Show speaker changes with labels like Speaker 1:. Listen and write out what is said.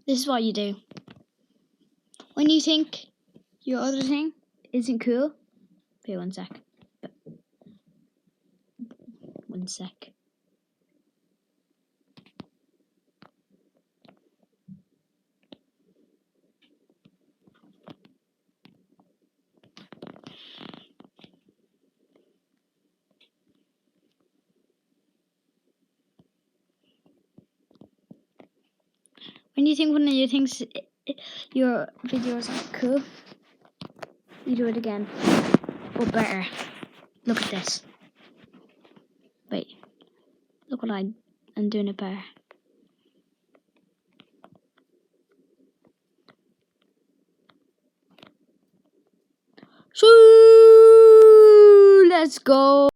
Speaker 1: This is what you do. When you think your other thing isn't cool, wait 1 sec. 1 sec. When you think one of your things, your videos are cool, you do it again, but better. Look at this. Wait, look what I'm doing it better. So let's go.